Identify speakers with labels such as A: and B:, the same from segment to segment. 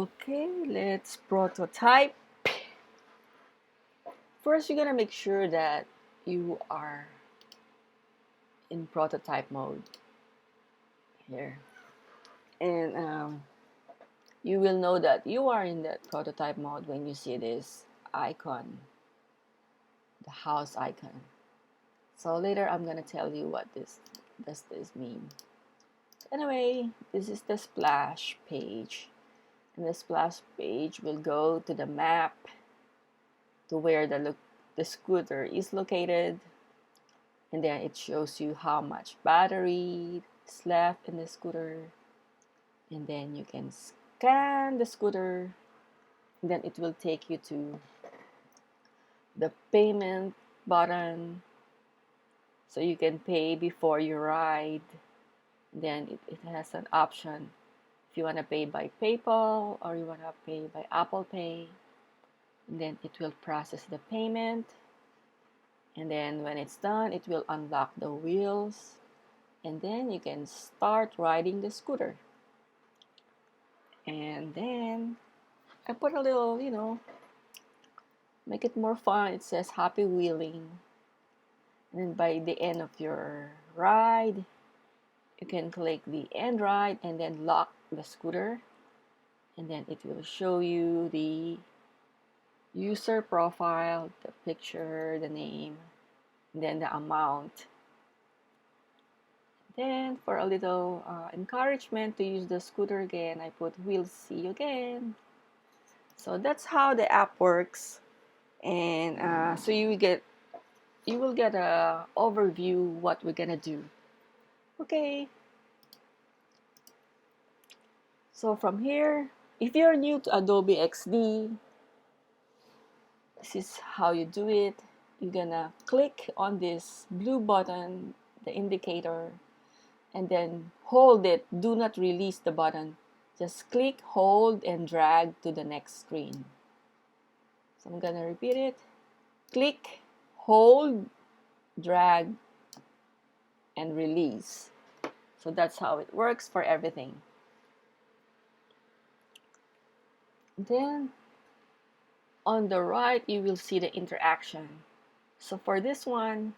A: Okay, let's prototype. First, you're gonna make sure that you are in prototype mode here. And you will know that you are in that prototype mode when you see this icon, the house icon. So later I'm gonna tell you what does this mean. Anyway, this is the splash page. And the splash page will go to the map to where the scooter is located, and then it shows you how much battery is left in the scooter, and then you can scan the scooter, and then it will take you to the payment button so you can pay before you ride. Then it has an option if you want to pay by PayPal or you want to pay by Apple Pay. And then it will process the payment, and then when it's done it will unlock the wheels, and then you can start riding the scooter. And then I put a little, make it more fun. It says happy wheeling, and then by the end of your ride you can click the end ride and then lock the scooter, and then it will show you the user profile, the picture, the name, and then the amount. Then for a little encouragement to use the scooter again, I put we'll see you again. So that's how the app works, and so you will get a overview what we're gonna do. Okay. So from here, if you're new to Adobe XD, this is how you do it. You're gonna click on this blue button, the indicator, and then hold it. Do not release the button. Just click, hold, and drag to the next screen. So I'm gonna repeat it. Click, hold, drag, and release. So that's how it works for everything. Then on the right, you will see the interaction. So for this one,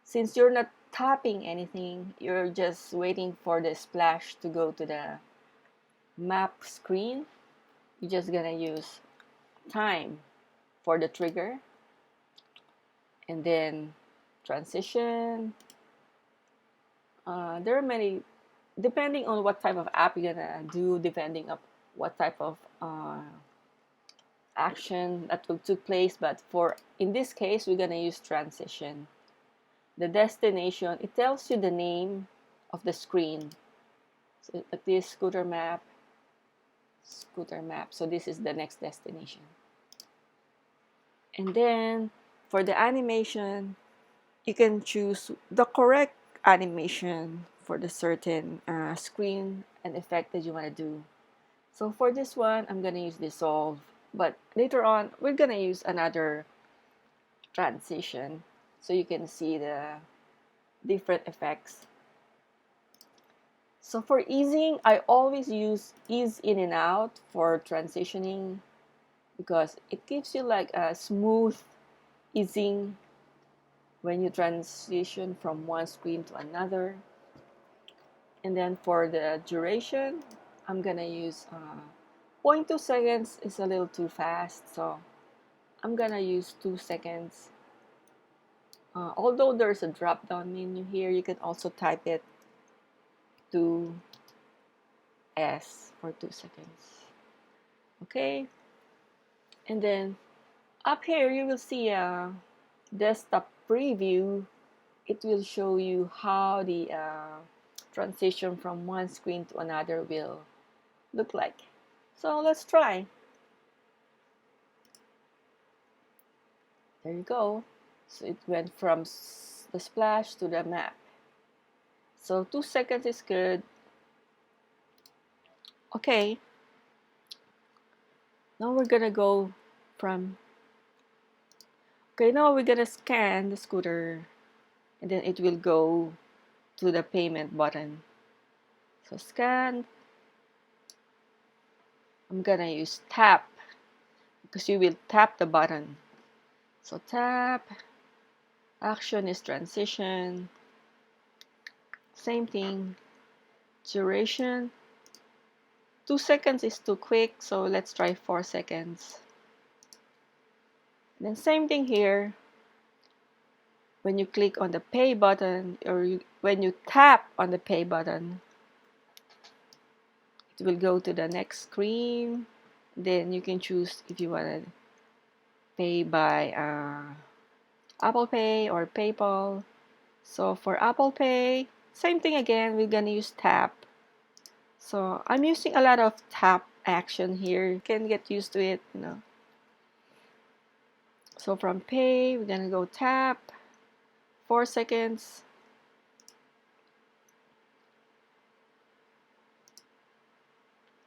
A: since you're not tapping anything, you're just waiting for the splash to go to the map screen. You're just gonna use time for the trigger, and then transition. There are many, depending on what type of app you're gonna do, depending on what type of action that will took place. But for in this case, we're gonna use transition. The destination, it tells you the name of the screen. So like this scooter map. So this is the next destination. And then for the animation, you can choose the correct animation for the certain screen and effect that you want to do. So for this one, I'm going to use dissolve, but later on we're going to use another transition so you can see the different effects. So for easing, I always use ease in and out for transitioning because it gives you like a smooth easing when you transition from one screen to another. And then for the duration, I'm gonna use 0.2 seconds is a little too fast, so I'm gonna use 2 seconds. Although there's a drop down menu here, you can also type it to S for 2 seconds. Okay, and then up here you will see a desktop preview. It will show you how the transition from one screen to another will look like. So let's try. There you go. So it went from the splash to the map. So 2 seconds is good. Okay. Now we're gonna go from. Okay, now we're gonna scan the scooter, and then it will go to the payment button. So scan. I'm gonna use tap because you will tap the button. So tap, action is transition, same thing, duration. 2 seconds is too quick, so let's try 4 seconds. And then same thing here. When you click on the pay button or when you tap on the pay button, it will go to the next screen. Then you can choose if you want to pay by Apple Pay or PayPal. So for Apple Pay, same thing again, we're gonna use tap. So I'm using a lot of tap action here. You can get used to it, you know. So from pay, we're gonna go tap, 4 seconds.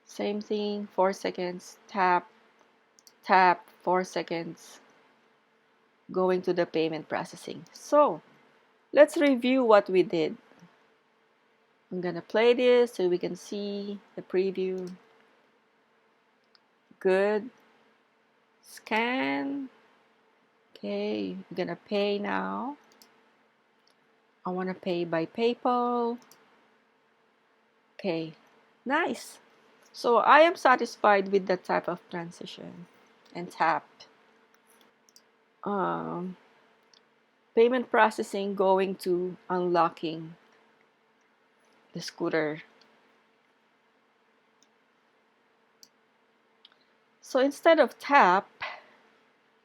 A: Same thing, 4 seconds, tap, tap, 4 seconds, going to the payment processing. So let's review what we did. I'm gonna play this so we can see the preview. Good. Scan. Okay, I'm gonna pay now. I wanna pay by PayPal. Okay, nice. So I am satisfied with the type of transition and tap. Payment processing going to unlocking the scooter. So instead of tap,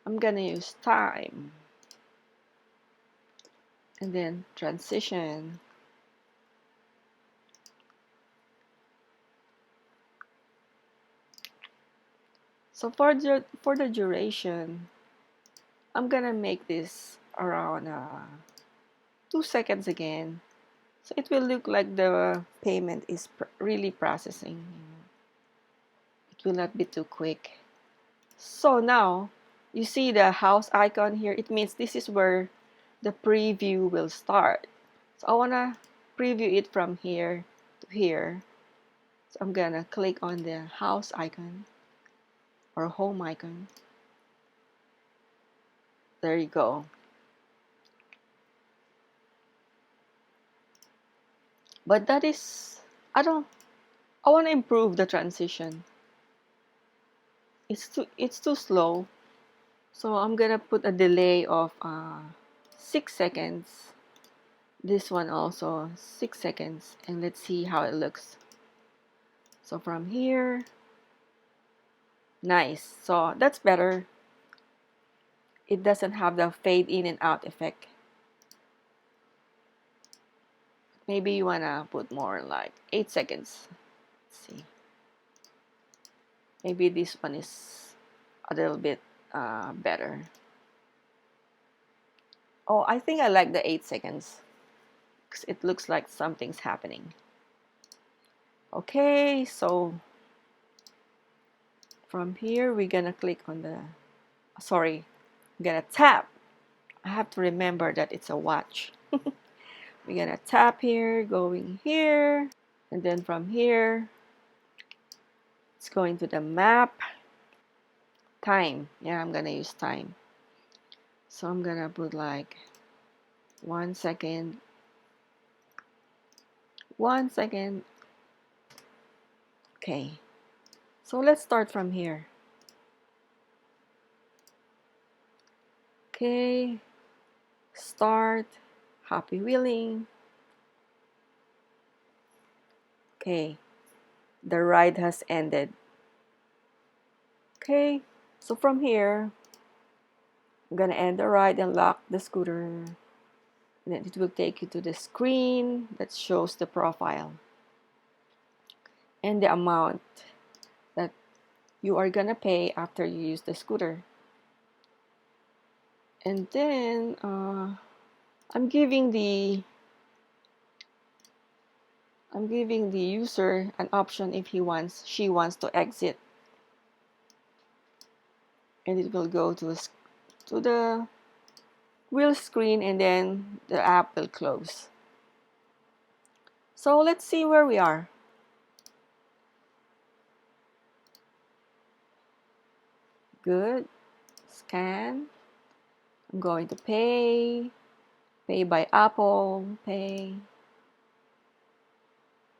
A: I'm gonna use time and then transition. So for the duration, I'm gonna make this around 2 seconds again. So it will look like the payment is really processing. It will not be too quick. So now, you see the house icon here. It means this is where the preview will start. So I wanna preview it from here to here. So I'm gonna click on the house icon or home icon. There you go. But that is, I want to improve the transition. It's too slow. So I'm gonna put a delay of 6 seconds. This one also 6 seconds, and let's see how it looks. So from here, nice. So that's better. It doesn't have the fade in and out effect. Maybe you wanna put more, like 8 seconds. Let's see. Maybe this one is a little bit better. Oh, I think I like the 8 seconds because it looks like something's happening. Okay, so from here we're gonna click on the, sorry, I'm gonna tap. I have to remember that it's a watch. We're gonna tap here, going here, and then from here it's going to the map. Time, yeah, I'm gonna use time. So I'm gonna put like 1 second, 1 second. Okay, so let's start from here. Okay, start, happy wheeling. Okay, the ride has ended. Okay, so from here, I'm gonna end the ride and lock the scooter. And then it will take you to the screen that shows the profile and the amount that you are gonna pay after you use the scooter. And then I'm giving the user an option if she wants to exit, and it will go to the wheel screen, and then the app will close. So let's see where we are. Good. Scan. I'm going to pay. Pay by Apple Pay.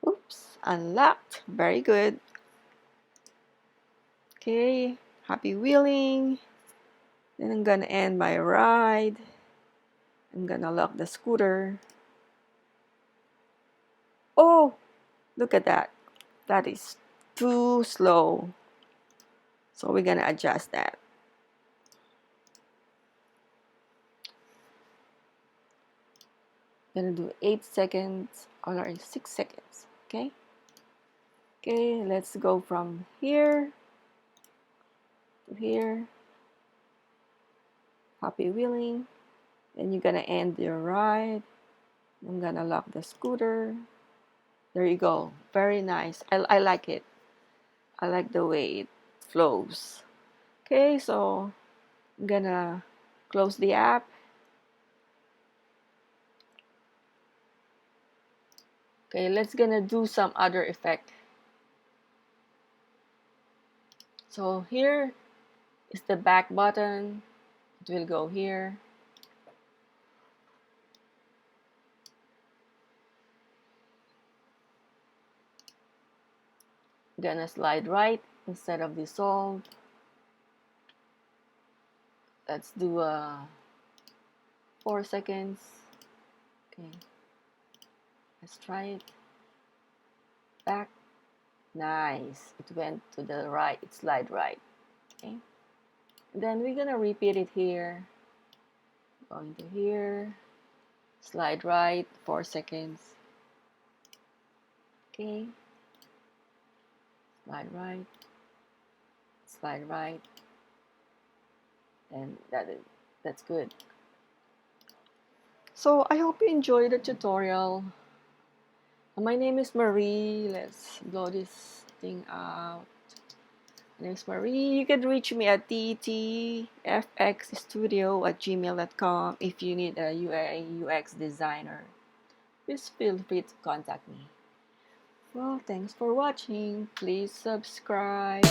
A: Oops, unlocked. Very good. Okay, happy wheeling. Then I'm gonna end my ride. I'm gonna lock the scooter. Oh, look at that. That is too slow. So we're gonna adjust that. Gonna do 8 seconds or 6 seconds. Okay. Okay, let's go from here to here. Happy wheeling. Then you're gonna end your ride. I'm gonna lock the scooter. There you go. Very nice. I like it. I like the way it flows. Okay, so I'm gonna close the app. Okay, let's gonna do some other effect. So here is the back button. It will go here. Gonna slide right instead of dissolve. Let's do 4 seconds. Okay, let's try it. Back. Nice. It went to the right. It slide right. Okay. Then we're gonna repeat it here. Going to here. Slide right. 4 seconds. Okay. Slide right. Slide right. And that's good. So I hope you enjoyed the tutorial. My name is Marie. Let's blow this thing out. My name is Marie. You can reach me at ttfxstudio@gmail.com if you need a UI UX designer. Please feel free to contact me. Well, thanks for watching. Please subscribe.